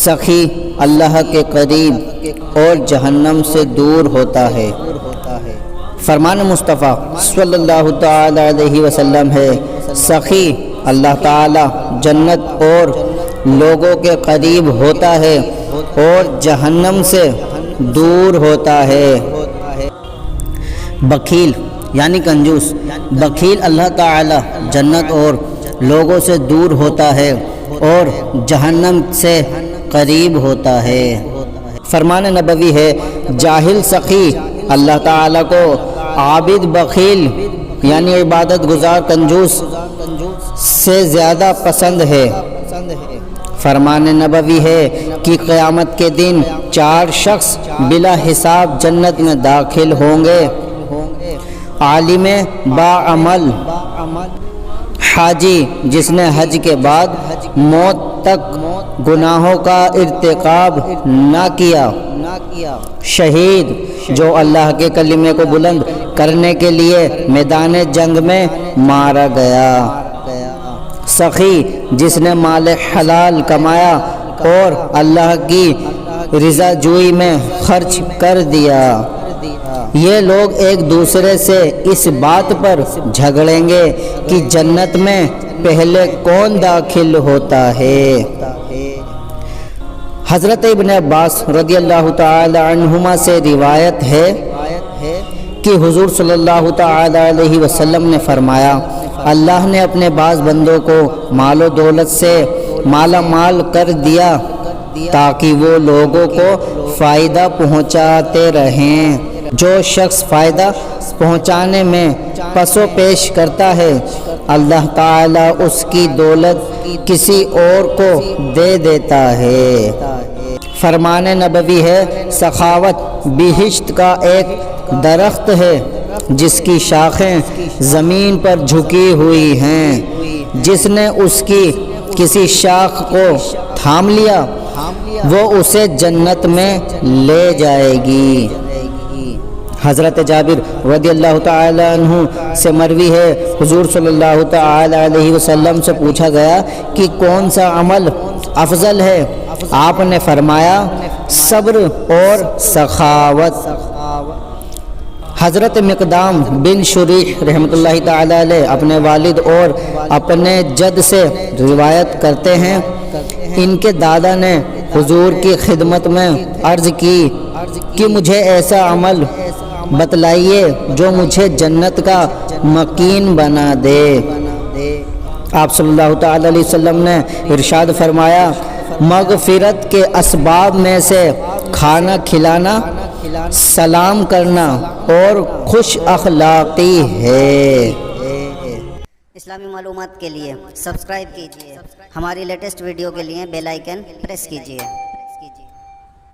سخی اللہ کے قریب اور جہنم سے دور ہوتا ہے۔ فرمان مصطفیٰ صلی اللہ تعالی علیہ وسلم ہے، سخی اللہ تعالی جنت اور لوگوں کے قریب ہوتا ہے اور جہنم سے دور ہوتا ہے۔ بخیل یعنی کنجوس، بخیل اللہ تعالی جنت اور لوگوں سے دور ہوتا ہے اور جہنم سے قریب ہوتا ہے۔ فرمان نبوی ہے، جاہل سخی اللہ تعالی کو، عابد بخیل یعنی عبادت گزار کنجوس سے زیادہ پسند ہے۔ فرمان نبوی ہے کہ قیامت کے دن 4 شخص بلا حساب جنت میں داخل ہوں گے: عالم باعمل، حاجی جس نے حج کے بعد موت تک گناہوں کا ارتکاب نہ کیا، شہید جو اللہ کے کلمے کو بلند کرنے کے لیے میدان جنگ میں مارا گیا، سخی جس نے مال حلال کمایا اور اللہ کی رضا جوئی میں خرچ کر دیا۔ یہ لوگ ایک دوسرے سے اس بات پر جھگڑیں گے کہ جنت میں پہلے کون داخل ہوتا ہے۔ حضرت ابن عباس رضی اللہ تعالی عنہما سے روایت ہے کہ حضور صلی اللہ تعالی علیہ وسلم نے فرمایا، اللہ نے اپنے بعض بندوں کو مال و دولت سے مالا مال کر دیا تاکہ وہ لوگوں کو فائدہ پہنچاتے رہیں۔ جو شخص فائدہ پہنچانے میں پس و پیش کرتا ہے، اللہ تعالیٰ اس کی دولت کسی اور کو دے دیتا ہے۔ فرمان نبوی ہے، سخاوت بہشت کا ایک درخت ہے جس کی شاخیں زمین پر جھکی ہوئی ہیں، جس نے اس کی کسی شاخ کو تھام لیا وہ اسے جنت میں لے جائے گی۔ حضرت جابر رضی اللہ تعالی عنہ سے مروی ہے، حضور صلی اللہ تعالی علیہ وسلم سے پوچھا گیا کہ کون سا عمل افضل ہے؟ آپ نے فرمایا، صبر اور سخاوت۔ حضرت مقدام بن شریح رحمۃ اللہ تعالی علیہ اپنے والد اور اپنے جد سے روایت کرتے ہیں، ان کے دادا نے حضور کی خدمت میں عرض کی کہ مجھے ایسا عمل بتلائیے جو مجھے جنت کا مکین بنا دے۔ آپ صلی اللہ تعالی علیہ وسلم نے ارشاد فرمایا، مغفرت کے اسباب میں سے کھانا کھلانا، سلام کرنا اور خوش اخلاقی ہے۔ اسلامی معلومات کے لیے سبسکرائب کیجیے، ہماری لیٹسٹ ویڈیو کے لیے بیل آئیکن پریس کیجیے۔